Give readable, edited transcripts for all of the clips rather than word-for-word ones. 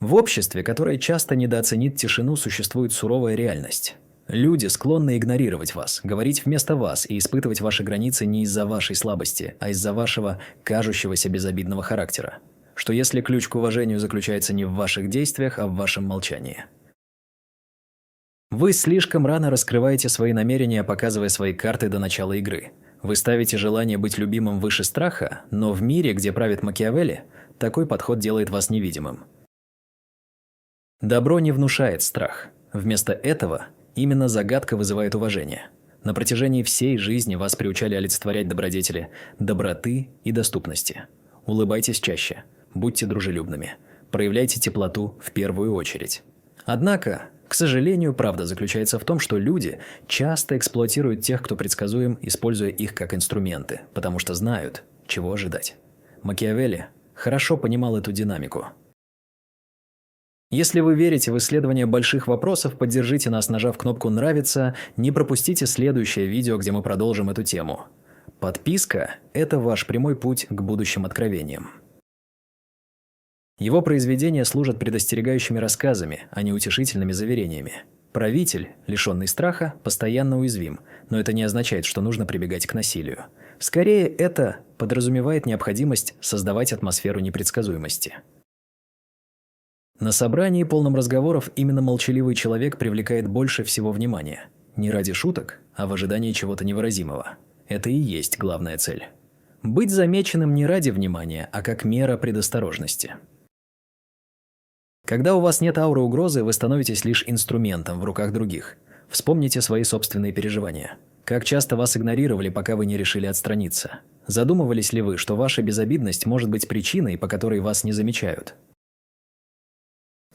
В обществе, которое часто недооценит тишину, существует суровая реальность. Люди склонны игнорировать вас, говорить вместо вас и испытывать ваши границы не из-за вашей слабости, а из-за вашего кажущегося безобидного характера. Что если ключ к уважению заключается не в ваших действиях, а в вашем молчании? Вы слишком рано раскрываете свои намерения, показывая свои карты до начала игры. Вы ставите желание быть любимым выше страха, но в мире, где правит Макиавелли, такой подход делает вас невидимым. Добро не внушает страх. Вместо этого именно загадка вызывает уважение. На протяжении всей жизни вас приучали олицетворять добродетели доброты и доступности. Улыбайтесь чаще, будьте дружелюбными, проявляйте теплоту в первую очередь. Однако, к сожалению, правда заключается в том, что люди часто эксплуатируют тех, кто предсказуем, используя их как инструменты, потому что знают, чего ожидать. Макиавелли хорошо понимал эту динамику. Если вы верите в исследование больших вопросов, поддержите нас, нажав кнопку «Нравится», не пропустите следующее видео, где мы продолжим эту тему. Подписка – это ваш прямой путь к будущим откровениям. Его произведения служат предостерегающими рассказами, а не утешительными заверениями. Правитель, лишенный страха, постоянно уязвим, но это не означает, что нужно прибегать к насилию. Скорее, это подразумевает необходимость создавать атмосферу непредсказуемости. На собрании, полном разговоров, именно молчаливый человек привлекает больше всего внимания. Не ради шуток, а в ожидании чего-то невыразимого. Это и есть главная цель. Быть замеченным не ради внимания, а как мера предосторожности. Когда у вас нет ауры угрозы, вы становитесь лишь инструментом в руках других. Вспомните свои собственные переживания. Как часто вас игнорировали, пока вы не решили отстраниться? Задумывались ли вы, что ваша безобидность может быть причиной, по которой вас не замечают?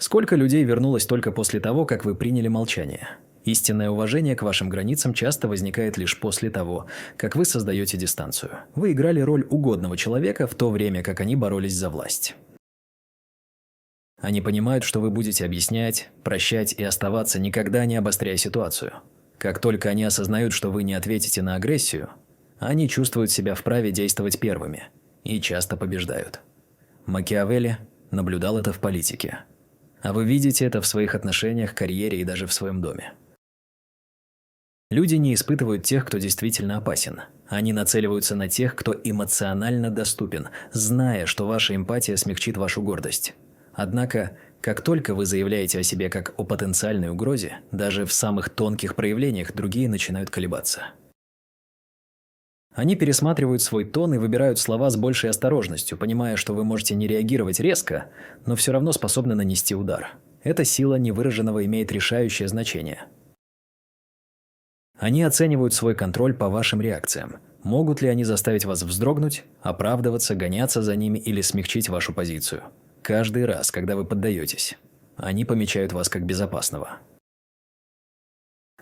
Сколько людей вернулось только после того, как вы приняли молчание? Истинное уважение к вашим границам часто возникает лишь после того, как вы создаете дистанцию. Вы играли роль угодного человека в то время, как они боролись за власть. Они понимают, что вы будете объяснять, прощать и оставаться, никогда не обостряя ситуацию. Как только они осознают, что вы не ответите на агрессию, они чувствуют себя вправе действовать первыми и часто побеждают. Макиавелли наблюдал это в политике. А вы видите это в своих отношениях, карьере и даже в своем доме. Люди не испытывают тех, кто действительно опасен. Они нацеливаются на тех, кто эмоционально доступен, зная, что ваша эмпатия смягчит вашу гордость. Однако, как только вы заявляете о себе как о потенциальной угрозе, даже в самых тонких проявлениях другие начинают колебаться. Они пересматривают свой тон и выбирают слова с большей осторожностью, понимая, что вы можете не реагировать резко, но все равно способны нанести удар. Эта сила невыраженного имеет решающее значение. Они оценивают свой контроль по вашим реакциям. Могут ли они заставить вас вздрогнуть, оправдываться, гоняться за ними или смягчить вашу позицию? Каждый раз, когда вы поддаетесь, они помечают вас как безопасного.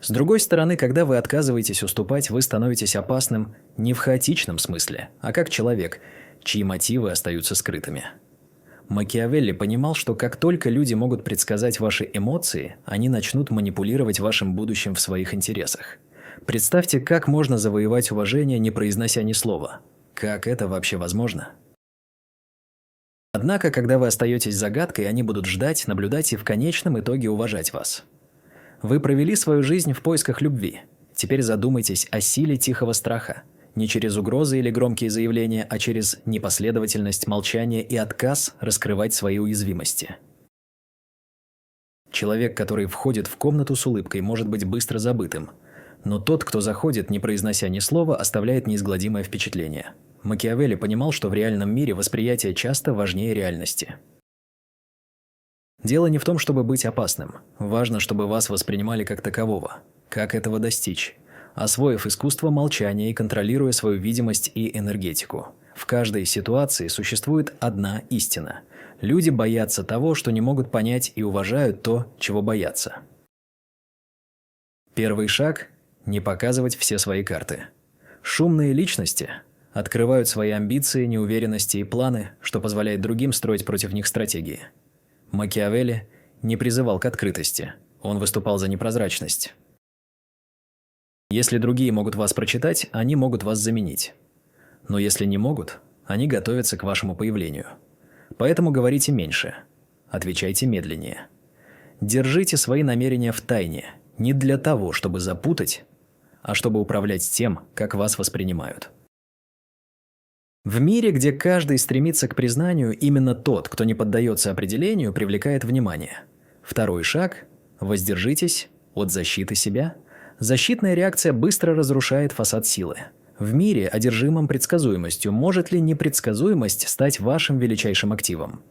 С другой стороны, когда вы отказываетесь уступать, вы становитесь опасным не в хаотичном смысле, а как человек, чьи мотивы остаются скрытыми. Макиавелли понимал, что как только люди могут предсказать ваши эмоции, они начнут манипулировать вашим будущим в своих интересах. Представьте, как можно завоевать уважение, не произнося ни слова. Как это вообще возможно? Однако, когда вы остаетесь загадкой, они будут ждать, наблюдать и в конечном итоге уважать вас. Вы провели свою жизнь в поисках любви. Теперь задумайтесь о силе тихого страха. Не через угрозы или громкие заявления, а через непоследовательность, молчание и отказ раскрывать свои уязвимости. Человек, который входит в комнату с улыбкой, может быть быстро забытым. Но тот, кто заходит, не произнося ни слова, оставляет неизгладимое впечатление. Макиавелли понимал, что в реальном мире восприятие часто важнее реальности. Дело не в том, чтобы быть опасным. Важно, чтобы вас воспринимали как такового. Как этого достичь? Освоив искусство молчания и контролируя свою видимость и энергетику. В каждой ситуации существует одна истина. Люди боятся того, что не могут понять, и уважают то, чего боятся. Первый шаг – не показывать все свои карты. Шумные личности открывают свои амбиции, неуверенности и планы, что позволяет другим строить против них стратегии. Макиавелли не призывал к открытости, он выступал за непрозрачность. Если другие могут вас прочитать, они могут вас заменить. Но если не могут, они готовятся к вашему появлению. Поэтому говорите меньше. Отвечайте медленнее. Держите свои намерения в тайне, не для того, чтобы запутать, а чтобы управлять тем, как вас воспринимают. В мире, где каждый стремится к признанию, именно тот, кто не поддается определению, привлекает внимание. Второй шаг – воздержитесь от защиты себя. Защитная реакция быстро разрушает фасад силы. В мире, одержимом предсказуемостью, может ли непредсказуемость стать вашим величайшим активом?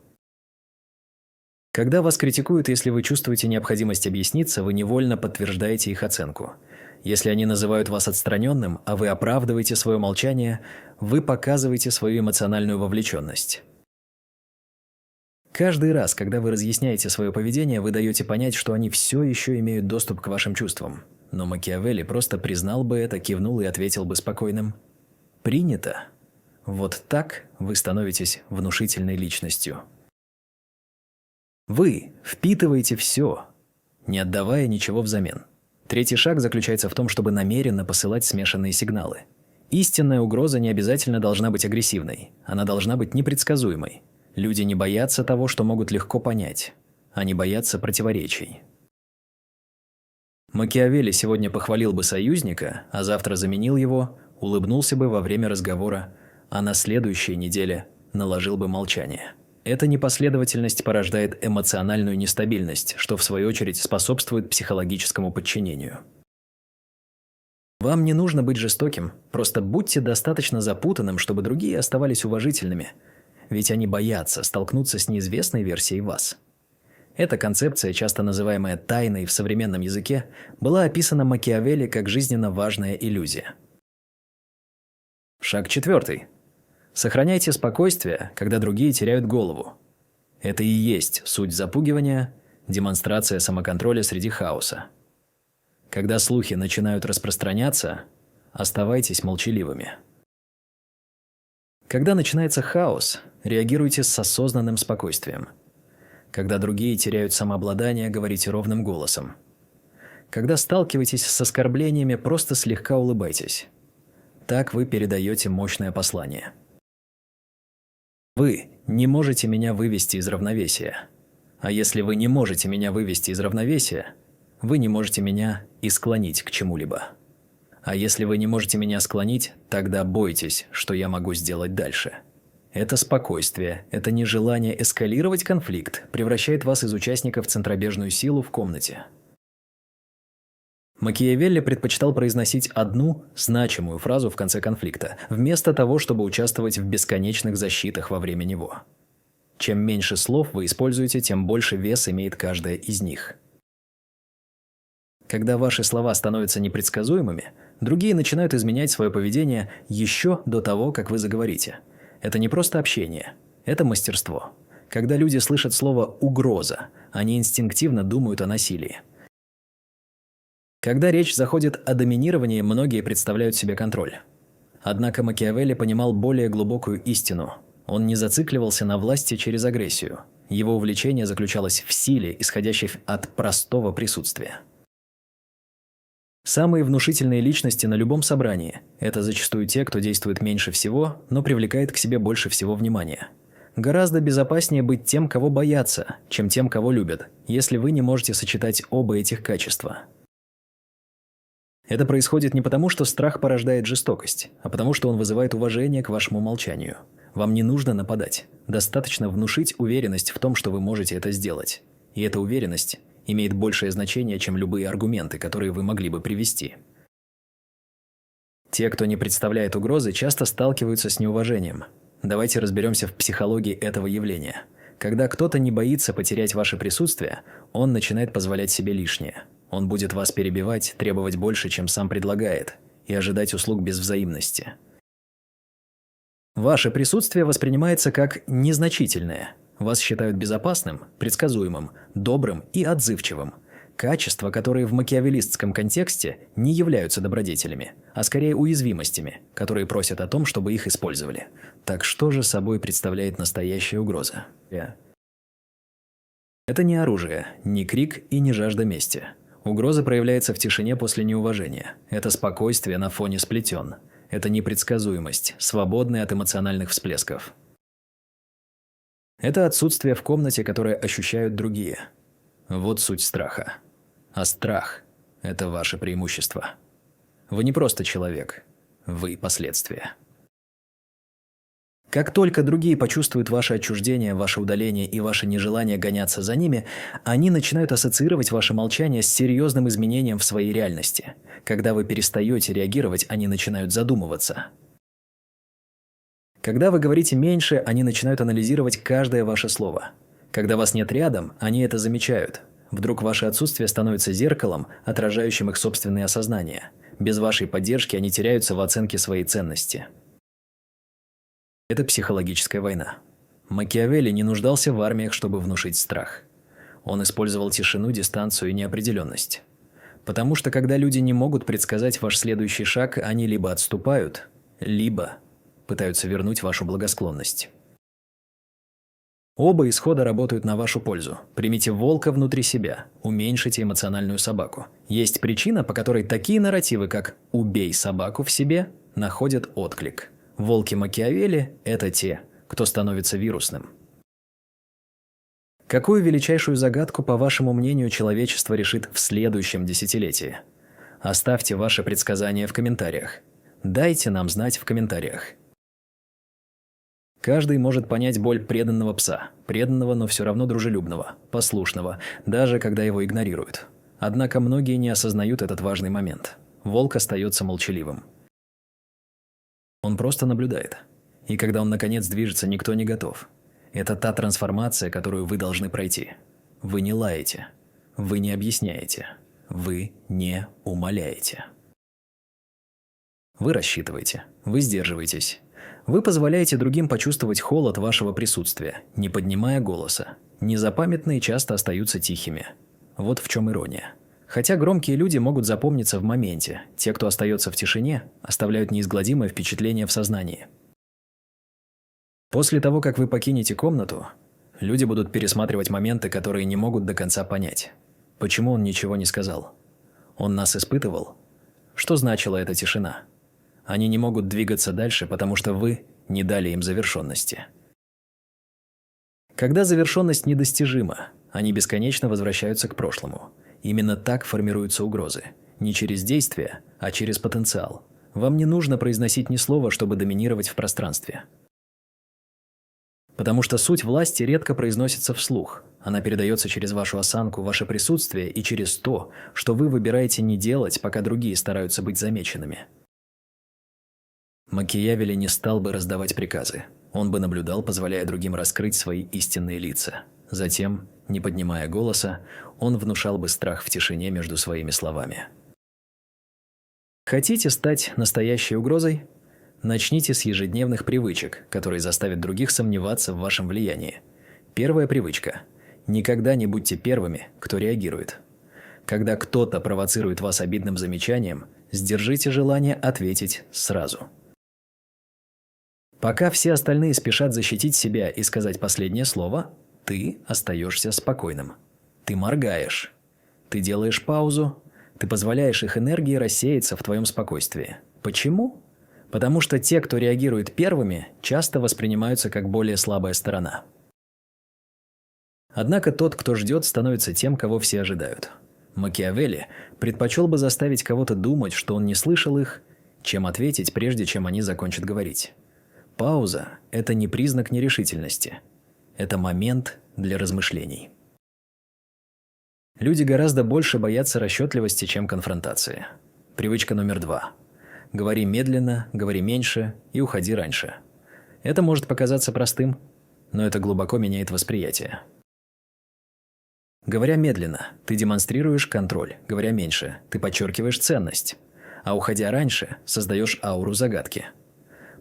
Когда вас критикуют, если вы чувствуете необходимость объясниться, вы невольно подтверждаете их оценку. Если они называют вас отстраненным, а вы оправдываете свое молчание, вы показываете свою эмоциональную вовлеченность. Каждый раз, когда вы разъясняете свое поведение, вы даете понять, что они все еще имеют доступ к вашим чувствам. Но Макиавелли просто признал бы это, кивнул и ответил бы спокойным: «Принято». Вот так вы становитесь внушительной личностью. Вы впитываете все, не отдавая ничего взамен. Третий шаг заключается в том, чтобы намеренно посылать смешанные сигналы. Истинная угроза не обязательно должна быть агрессивной, она должна быть непредсказуемой. Люди не боятся того, что могут легко понять. Они боятся противоречий. Макиавелли сегодня похвалил бы союзника, а завтра заменил его, улыбнулся бы во время разговора, а на следующей неделе наложил бы молчание. Эта непоследовательность порождает эмоциональную нестабильность, что в свою очередь способствует психологическому подчинению. Вам не нужно быть жестоким, просто будьте достаточно запутанным, чтобы другие оставались уважительными, ведь они боятся столкнуться с неизвестной версией вас. Эта концепция, часто называемая тайной в современном языке, была описана Макиавелли как жизненно важная иллюзия. Шаг 4. Сохраняйте спокойствие, когда другие теряют голову. Это и есть суть запугивания, демонстрация самоконтроля среди хаоса. Когда слухи начинают распространяться, оставайтесь молчаливыми. Когда начинается хаос, реагируйте с осознанным спокойствием. Когда другие теряют самообладание, говорите ровным голосом. Когда сталкиваетесь с оскорблениями, просто слегка улыбайтесь. Так вы передаете мощное послание. Вы не можете меня вывести из равновесия. А если вы не можете меня вывести из равновесия, вы не можете меня и склонить к чему-либо. А если вы не можете меня склонить, тогда бойтесь, что я могу сделать дальше. Это спокойствие, это нежелание эскалировать конфликт превращает вас из участника в центробежную силу в комнате. Макиавелли предпочитал произносить одну значимую фразу в конце конфликта, вместо того, чтобы участвовать в бесконечных защитах во время него. Чем меньше слов вы используете, тем больше вес имеет каждая из них. Когда ваши слова становятся непредсказуемыми, другие начинают изменять свое поведение еще до того, как вы заговорите. Это не просто общение, это мастерство. Когда люди слышат слово «угроза», они инстинктивно думают о насилии. Когда речь заходит о доминировании, многие представляют себе контроль. Однако Макиавелли понимал более глубокую истину. Он не зацикливался на власти через агрессию. Его увлечение заключалось в силе, исходящей от простого присутствия. Самые внушительные личности на любом собрании – это зачастую те, кто действует меньше всего, но привлекает к себе больше всего внимания. Гораздо безопаснее быть тем, кого боятся, чем тем, кого любят, если вы не можете сочетать оба этих качества. Это происходит не потому, что страх порождает жестокость, а потому, что он вызывает уважение к вашему молчанию. Вам не нужно нападать. Достаточно внушить уверенность в том, что вы можете это сделать. И эта уверенность имеет большее значение, чем любые аргументы, которые вы могли бы привести. Те, кто не представляет угрозы, часто сталкиваются с неуважением. Давайте разберемся в психологии этого явления. Когда кто-то не боится потерять ваше присутствие, он начинает позволять себе лишнее. Он будет вас перебивать, требовать больше, чем сам предлагает, и ожидать услуг без взаимности. Ваше присутствие воспринимается как незначительное. Вас считают безопасным, предсказуемым, добрым и отзывчивым. Качества, которые в макиавеллистском контексте не являются добродетелями, а скорее уязвимостями, которые просят о том, чтобы их использовали. Так что же собой представляет настоящая угроза? Это не оружие, не крик и не жажда мести. Угроза проявляется в тишине после неуважения. Это спокойствие на фоне сплетен. Это непредсказуемость, свободная от эмоциональных всплесков. Это отсутствие в комнате, которое ощущают другие. Вот суть страха. А страх – это ваше преимущество. Вы не просто человек, вы – последствия. Как только другие почувствуют ваше отчуждение, ваше удаление и ваше нежелание гоняться за ними, они начинают ассоциировать ваше молчание с серьезным изменением в своей реальности. Когда вы перестаете реагировать, они начинают задумываться. Когда вы говорите меньше, они начинают анализировать каждое ваше слово. Когда вас нет рядом, они это замечают. Вдруг ваше отсутствие становится зеркалом, отражающим их собственные осознания. Без вашей поддержки они теряются в оценке своей ценности. Это психологическая война. Макиавелли не нуждался в армиях, чтобы внушить страх. Он использовал тишину, дистанцию и неопределенность. Потому что когда люди не могут предсказать ваш следующий шаг, они либо отступают, либо пытаются вернуть вашу благосклонность. Оба исхода работают на вашу пользу. Примите волка внутри себя, уменьшите эмоциональную собаку. Есть причина, по которой такие нарративы, как «убей собаку в себе», находят отклик. Волки Макиавелли – это те, кто становится вирусным. Какую величайшую загадку, по вашему мнению, человечество решит в следующем десятилетии? Оставьте ваши предсказания в комментариях. Дайте нам знать в комментариях. Каждый может понять боль преданного пса, преданного, но все равно дружелюбного, послушного, даже когда его игнорируют. Однако многие не осознают этот важный момент. Волк остается молчаливым. Он просто наблюдает. И когда он наконец движется, никто не готов. Это та трансформация, которую вы должны пройти. Вы не лаете. Вы не объясняете. Вы не умоляете. Вы рассчитываете. Вы сдерживаетесь. Вы позволяете другим почувствовать холод вашего присутствия, не поднимая голоса. Незапамятные часто остаются тихими. Вот в чем ирония. Хотя громкие люди могут запомниться в моменте, те, кто остается в тишине, оставляют неизгладимое впечатление в сознании. После того, как вы покинете комнату, люди будут пересматривать моменты, которые не могут до конца понять. Почему он ничего не сказал? Он нас испытывал? Что значила эта тишина? Они не могут двигаться дальше, потому что вы не дали им завершенности. Когда завершенность недостижима, они бесконечно возвращаются к прошлому. Именно так формируются угрозы. Не через действие, а через потенциал. Вам не нужно произносить ни слова, чтобы доминировать в пространстве. Потому что суть власти редко произносится вслух. Она передается через вашу осанку, ваше присутствие и через то, что вы выбираете не делать, пока другие стараются быть замеченными. Макиавелли не стал бы раздавать приказы. Он бы наблюдал, позволяя другим раскрыть свои истинные лица. Затем, не поднимая голоса, он внушал бы страх в тишине между своими словами. Хотите стать настоящей угрозой? Начните с ежедневных привычек, которые заставят других сомневаться в вашем влиянии. Первая привычка – никогда не будьте первыми, кто реагирует. Когда кто-то провоцирует вас обидным замечанием, сдержите желание ответить сразу. Пока все остальные спешат защитить себя и сказать последнее слово, ты остаешься спокойным. Ты моргаешь. Ты делаешь паузу. Ты позволяешь их энергии рассеяться в твоем спокойствии. Почему? Потому что те, кто реагирует первыми, часто воспринимаются как более слабая сторона. Однако тот, кто ждет, становится тем, кого все ожидают. Макиавелли предпочел бы заставить кого-то думать, что он не слышал их, чем ответить, прежде чем они закончат говорить. Пауза – это не признак нерешительности. Это момент для размышлений. Люди гораздо больше боятся расчетливости, чем конфронтации. Привычка номер 2. Говори медленно, говори меньше и уходи раньше. Это может показаться простым, но это глубоко меняет восприятие. Говоря медленно, ты демонстрируешь контроль. Говоря меньше, ты подчеркиваешь ценность. А уходя раньше, создаешь ауру загадки.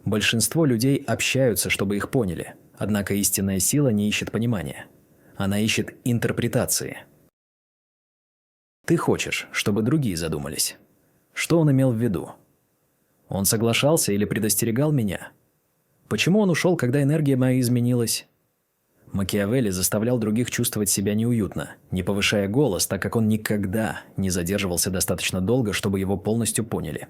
Большинство людей общаются, чтобы их поняли. Однако истинная сила не ищет понимания. Она ищет интерпретации. Ты хочешь, чтобы другие задумались. Что он имел в виду? Он соглашался или предостерегал меня? Почему он ушел, когда энергия моя изменилась? Макиавелли заставлял других чувствовать себя неуютно, не повышая голос, так как он никогда не задерживался достаточно долго, чтобы его полностью поняли.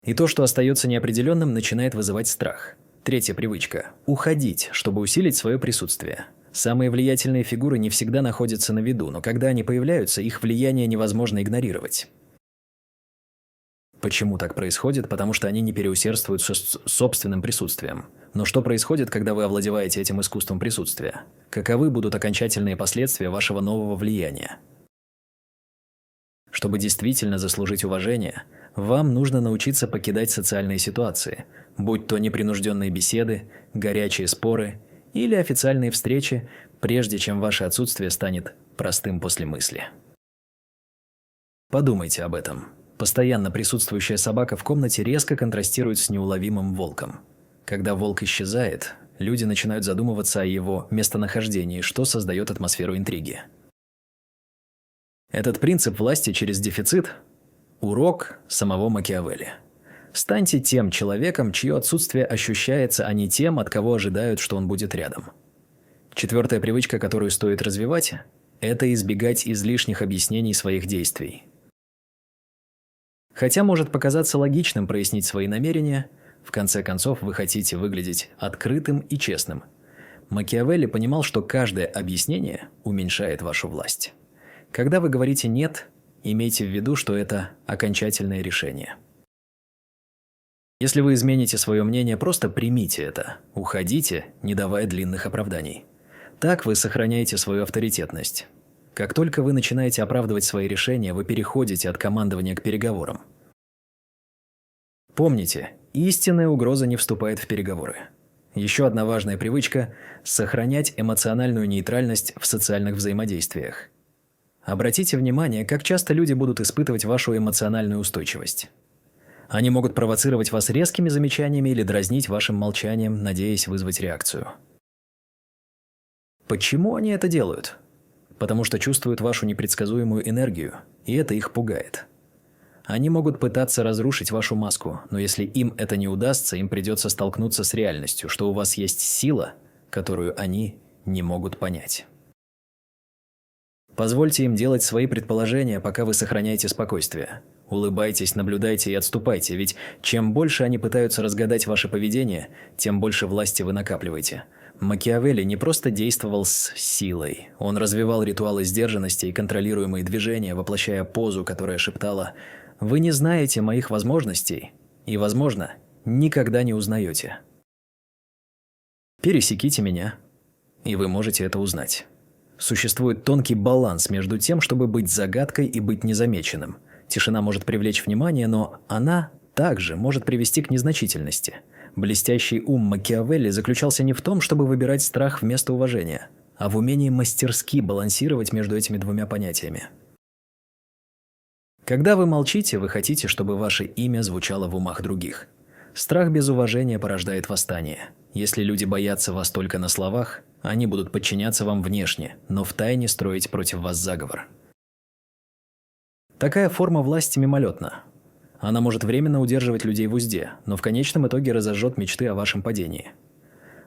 И то, что остается неопределенным, начинает вызывать страх. Третья привычка – уходить, чтобы усилить свое присутствие. Самые влиятельные фигуры не всегда находятся на виду, но когда они появляются, их влияние невозможно игнорировать. Почему так происходит? Потому что они не переусердствуют с собственным присутствием. Но что происходит, когда вы овладеваете этим искусством присутствия? Каковы будут окончательные последствия вашего нового влияния? Чтобы действительно заслужить уважение, вам нужно научиться покидать социальные ситуации, будь то непринужденные беседы, горячие споры или официальные встречи, прежде чем ваше отсутствие станет простым после мысли. Подумайте об этом. Постоянно присутствующая собака в комнате резко контрастирует с неуловимым волком. Когда волк исчезает, люди начинают задумываться о его местонахождении, что создает атмосферу интриги. Этот принцип власти через дефицит – урок самого Макиавелли. Станьте тем человеком, чье отсутствие ощущается, а не тем, от кого ожидают, что он будет рядом. Четвертая привычка, которую стоит развивать – это избегать излишних объяснений своих действий. Хотя может показаться логичным прояснить свои намерения, в конце концов вы хотите выглядеть открытым и честным. Макиавелли понимал, что каждое объяснение уменьшает вашу власть. Когда вы говорите «нет», имейте в виду, что это окончательное решение. Если вы измените свое мнение, просто примите это. Уходите, не давая длинных оправданий. Так вы сохраняете свою авторитетность. Как только вы начинаете оправдывать свои решения, вы переходите от командования к переговорам. Помните, истинная угроза не вступает в переговоры. Еще одна важная привычка – сохранять эмоциональную нейтральность в социальных взаимодействиях. Обратите внимание, как часто люди будут испытывать вашу эмоциональную устойчивость. Они могут провоцировать вас резкими замечаниями или дразнить вашим молчанием, надеясь вызвать реакцию. Почему они это делают? Потому что чувствуют вашу непредсказуемую энергию, и это их пугает. Они могут пытаться разрушить вашу маску, но если им это не удастся, им придется столкнуться с реальностью, что у вас есть сила, которую они не могут понять. Позвольте им делать свои предположения, пока вы сохраняете спокойствие. Улыбайтесь, наблюдайте и отступайте, ведь чем больше они пытаются разгадать ваше поведение, тем больше власти вы накапливаете. Макиавелли не просто действовал с силой. Он развивал ритуалы сдержанности и контролируемые движения, воплощая позу, которая шептала «Вы не знаете моих возможностей и, возможно, никогда не узнаете. Пересеките меня, и вы можете это узнать». Существует тонкий баланс между тем, чтобы быть загадкой и быть незамеченным. Тишина может привлечь внимание, но она также может привести к незначительности. Блестящий ум Макиавелли заключался не в том, чтобы выбирать страх вместо уважения, а в умении мастерски балансировать между этими двумя понятиями. Когда вы молчите, вы хотите, чтобы ваше имя звучало в умах других. Страх без уважения порождает восстание. Если люди боятся вас только на словах, они будут подчиняться вам внешне, но втайне строить против вас заговор. Такая форма власти мимолетна. Она может временно удерживать людей в узде, но в конечном итоге разожжет мечты о вашем падении.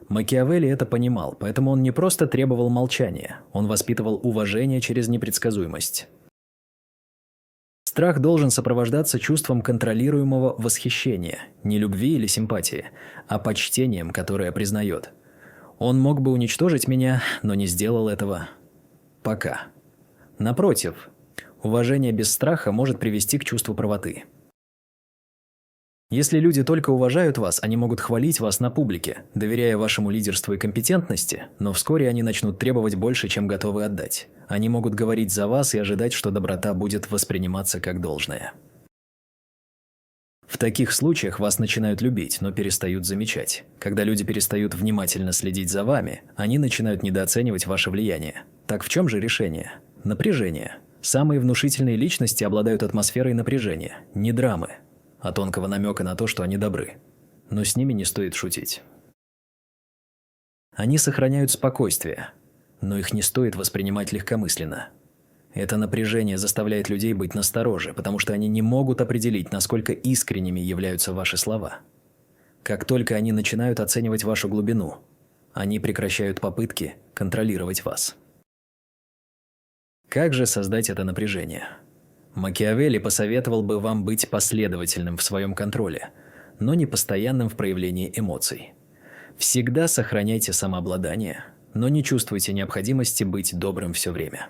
Макиавелли это понимал, поэтому он не просто требовал молчания, он воспитывал уважение через непредсказуемость. Страх должен сопровождаться чувством контролируемого восхищения, не любви или симпатии, а почтением, которое признает. Он мог бы уничтожить меня, но не сделал этого пока. Напротив, уважение без страха может привести к чувству правоты. Если люди только уважают вас, они могут хвалить вас на публике, доверяя вашему лидерству и компетентности, но вскоре они начнут требовать больше, чем готовы отдать. Они могут говорить за вас и ожидать, что доброта будет восприниматься как должное. В таких случаях вас начинают любить, но перестают замечать. Когда люди перестают внимательно следить за вами, они начинают недооценивать ваше влияние. Так в чем же решение? Напряжение. Самые внушительные личности обладают атмосферой напряжения, не драмы, а тонкого намека на то, что они добры. Но с ними не стоит шутить. Они сохраняют спокойствие, но их не стоит воспринимать легкомысленно. Это напряжение заставляет людей быть настороже, потому что они не могут определить, насколько искренними являются ваши слова. Как только они начинают оценивать вашу глубину, они прекращают попытки контролировать вас. Как же создать это напряжение? Макиавелли посоветовал бы вам быть последовательным в своем контроле, но не постоянным в проявлении эмоций. Всегда сохраняйте самообладание, но не чувствуйте необходимости быть добрым все время.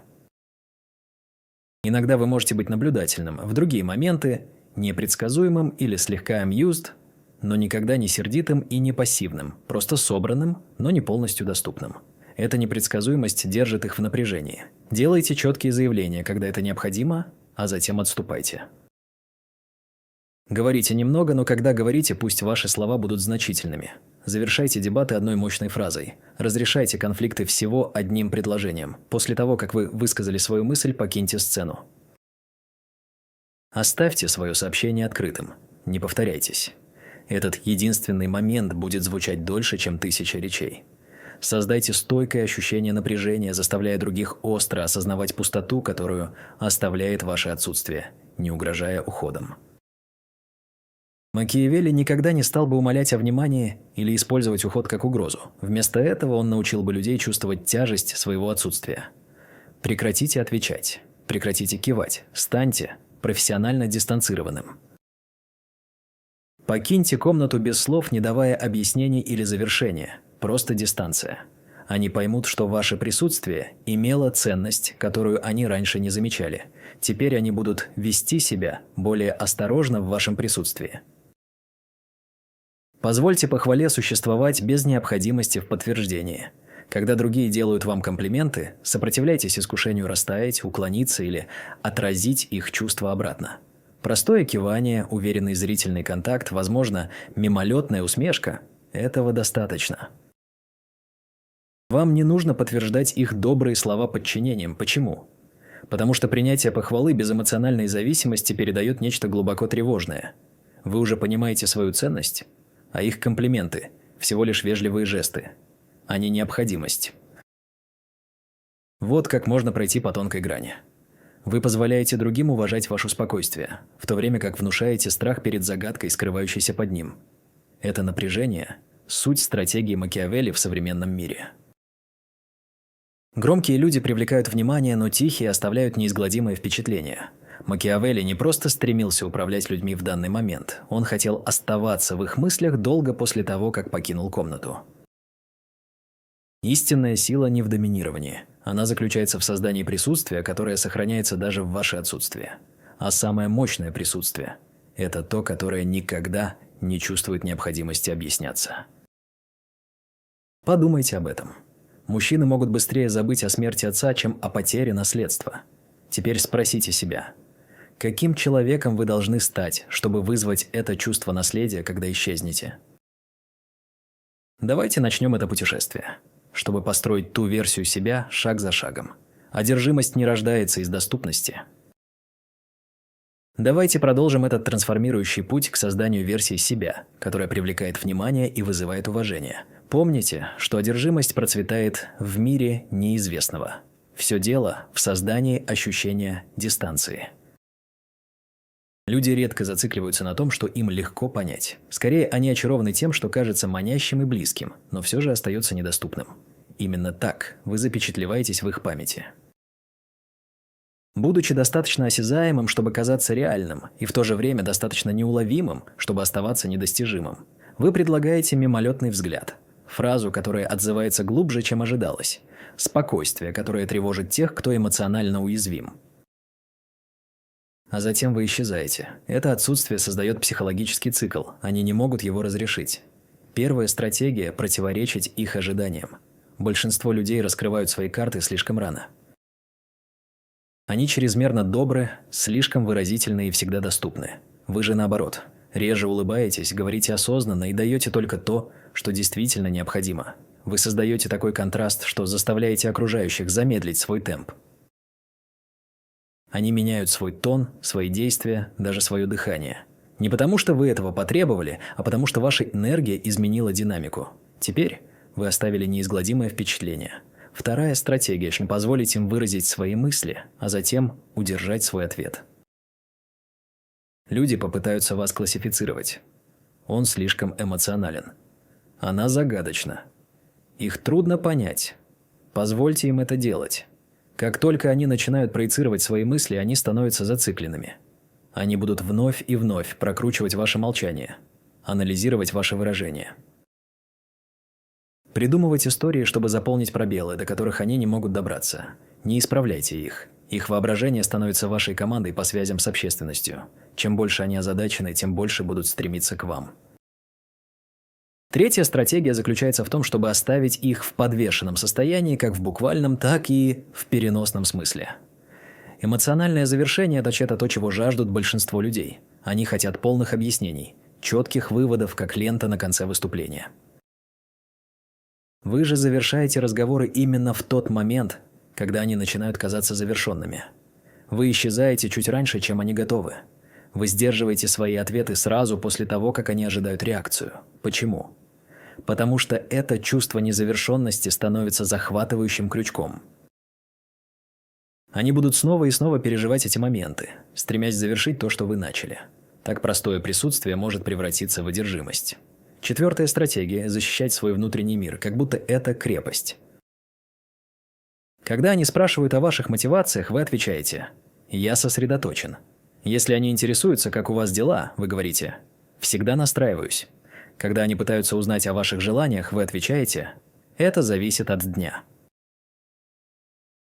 Иногда вы можете быть наблюдательным, в другие моменты – непредсказуемым или слегка amused, но никогда не сердитым и не пассивным, просто собранным, но не полностью доступным. Эта непредсказуемость держит их в напряжении. Делайте четкие заявления, когда это необходимо, а затем отступайте. Говорите немного, но когда говорите, пусть ваши слова будут значительными. Завершайте дебаты одной мощной фразой. Разрешайте конфликты всего одним предложением. После того, как вы высказали свою мысль, покиньте сцену. Оставьте свое сообщение открытым. Не повторяйтесь. Этот единственный момент будет звучать дольше, чем 1000 речей. Создайте стойкое ощущение напряжения, заставляя других остро осознавать пустоту, которую оставляет ваше отсутствие, не угрожая уходом. Макиавелли никогда не стал бы умолять о внимании или использовать уход как угрозу. Вместо этого он научил бы людей чувствовать тяжесть своего отсутствия. Прекратите отвечать, прекратите кивать, станьте профессионально дистанцированным. Покиньте комнату без слов, не давая объяснений или завершения, просто дистанция. Они поймут, что ваше присутствие имело ценность, которую они раньше не замечали. Теперь они будут вести себя более осторожно в вашем присутствии. Позвольте похвале существовать без необходимости в подтверждении. Когда другие делают вам комплименты, сопротивляйтесь искушению растаять, уклониться или отразить их чувства обратно. Простое кивание, уверенный зрительный контакт, возможно, мимолетная усмешка – этого достаточно. Вам не нужно подтверждать их добрые слова подчинением. Почему? Потому что принятие похвалы без эмоциональной зависимости передает нечто глубоко тревожное. Вы уже понимаете свою ценность, а их комплименты – всего лишь вежливые жесты, а не необходимость. Вот как можно пройти по тонкой грани. Вы позволяете другим уважать ваше спокойствие, в то время как внушаете страх перед загадкой, скрывающейся под ним. Это напряжение – суть стратегии Макиавелли в современном мире. Громкие люди привлекают внимание, но тихие оставляют неизгладимое впечатление. Макиавелли не просто стремился управлять людьми в данный момент, он хотел оставаться в их мыслях долго после того, как покинул комнату. Истинная сила не в доминировании. Она заключается в создании присутствия, которое сохраняется даже в ваше отсутствие. А самое мощное присутствие – это то, которое никогда не чувствует необходимости объясняться. Подумайте об этом. Мужчины могут быстрее забыть о смерти отца, чем о потере наследства. Теперь спросите себя, каким человеком вы должны стать, чтобы вызвать это чувство наследия, когда исчезнете? Давайте начнем это путешествие, чтобы построить ту версию себя шаг за шагом. Одержимость не рождается из доступности. Давайте продолжим этот трансформирующий путь к созданию версии себя, которая привлекает внимание и вызывает уважение. Помните, что одержимость процветает в мире неизвестного. Все дело в создании ощущения дистанции. Люди редко зацикливаются на том, что им легко понять. Скорее, они очарованы тем, что кажется манящим и близким, но все же остается недоступным. Именно так вы запечатлеваетесь в их памяти. Будучи достаточно осязаемым, чтобы казаться реальным, и в то же время достаточно неуловимым, чтобы оставаться недостижимым, вы предлагаете мимолетный взгляд, фразу, которая отзывается глубже, чем ожидалось, спокойствие, которое тревожит тех, кто эмоционально уязвим. А затем вы исчезаете. Это отсутствие создает психологический цикл, они не могут его разрешить. Первая стратегия – противоречить их ожиданиям. Большинство людей раскрывают свои карты слишком рано. Они чрезмерно добры, слишком выразительны и всегда доступны. Вы же наоборот. Реже улыбаетесь, говорите осознанно и даете только то, что действительно необходимо. Вы создаете такой контраст, что заставляете окружающих замедлить свой темп. Они меняют свой тон, свои действия, даже свое дыхание. Не потому, что вы этого потребовали, а потому, что ваша энергия изменила динамику. Теперь вы оставили неизгладимое впечатление. Вторая стратегия – позволить им выразить свои мысли, а затем удержать свой ответ. Люди попытаются вас классифицировать. Он слишком эмоционален. Она загадочна. Их трудно понять. Позвольте им это делать. Как только они начинают проецировать свои мысли, они становятся зацикленными. Они будут вновь и вновь прокручивать ваше молчание, анализировать ваши выражения. Придумывать истории, чтобы заполнить пробелы, до которых они не могут добраться. Не исправляйте их. Их воображение становится вашей командой по связям с общественностью. Чем больше они озадачены, тем больше будут стремиться к вам. Третья стратегия заключается в том, чтобы оставить их в подвешенном состоянии как в буквальном, так и в переносном смысле. Эмоциональное завершение – это то, чего жаждут большинство людей. Они хотят полных объяснений, четких выводов, как лента на конце выступления. Вы же завершаете разговоры именно в тот момент, когда они начинают казаться завершенными. Вы исчезаете чуть раньше, чем они готовы. Вы сдерживаете свои ответы сразу после того, как они ожидают реакцию. Почему? Потому что это чувство незавершенности становится захватывающим крючком. Они будут снова и снова переживать эти моменты, стремясь завершить то, что вы начали. Так простое присутствие может превратиться в одержимость. Четвертая стратегия – защищать свой внутренний мир, как будто это крепость. Когда они спрашивают о ваших мотивациях, вы отвечаете «Я сосредоточен». Если они интересуются, как у вас дела, вы говорите «Всегда настраиваюсь». Когда они пытаются узнать о ваших желаниях, вы отвечаете «Это зависит от дня».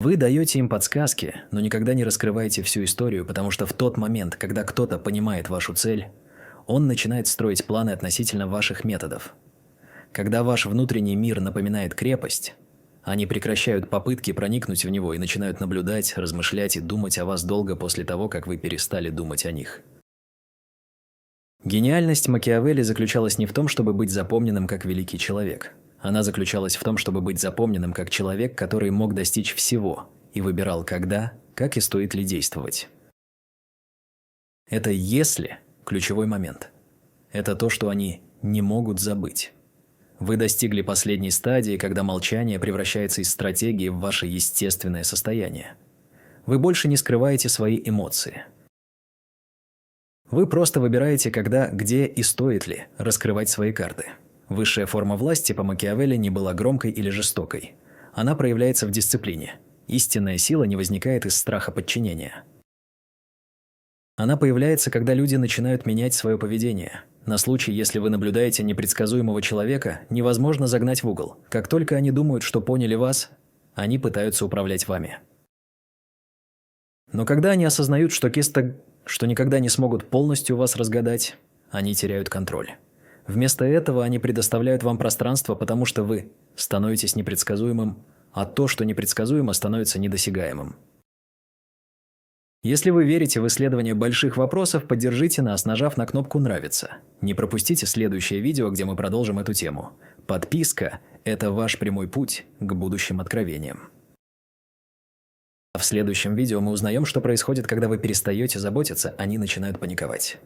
Вы даете им подсказки, но никогда не раскрываете всю историю, потому что в тот момент, когда кто-то понимает вашу цель, он начинает строить планы относительно ваших методов. Когда ваш внутренний мир напоминает крепость, они прекращают попытки проникнуть в него и начинают наблюдать, размышлять и думать о вас долго после того, как вы перестали думать о них. Гениальность Макиавелли заключалась не в том, чтобы быть запомненным как великий человек. Она заключалась в том, чтобы быть запомненным как человек, который мог достичь всего и выбирал когда, как и стоит ли действовать. Это «если» – ключевой момент. Это то, что они не могут забыть. Вы достигли последней стадии, когда молчание превращается из стратегии в ваше естественное состояние. Вы больше не скрываете свои эмоции. Вы просто выбираете, когда, где и стоит ли раскрывать свои карты. Высшая форма власти по Макиавелли не была громкой или жестокой. Она проявляется в дисциплине. Истинная сила не возникает из страха подчинения. Она появляется, когда люди начинают менять свое поведение. На случай, если вы наблюдаете непредсказуемого человека, невозможно загнать в угол. Как только они думают, что поняли вас, они пытаются управлять вами. Но когда они осознают, что никогда не смогут полностью вас разгадать, они теряют контроль. Вместо этого они предоставляют вам пространство, потому что вы становитесь непредсказуемым, а то, что непредсказуемо, становится недосягаемым. Если вы верите в исследование больших вопросов, поддержите нас, нажав на кнопку «Нравится». Не пропустите следующее видео, где мы продолжим эту тему. Подписка – это ваш прямой путь к будущим откровениям. В следующем видео мы узнаем, что происходит, когда вы перестаете заботиться, они начинают паниковать.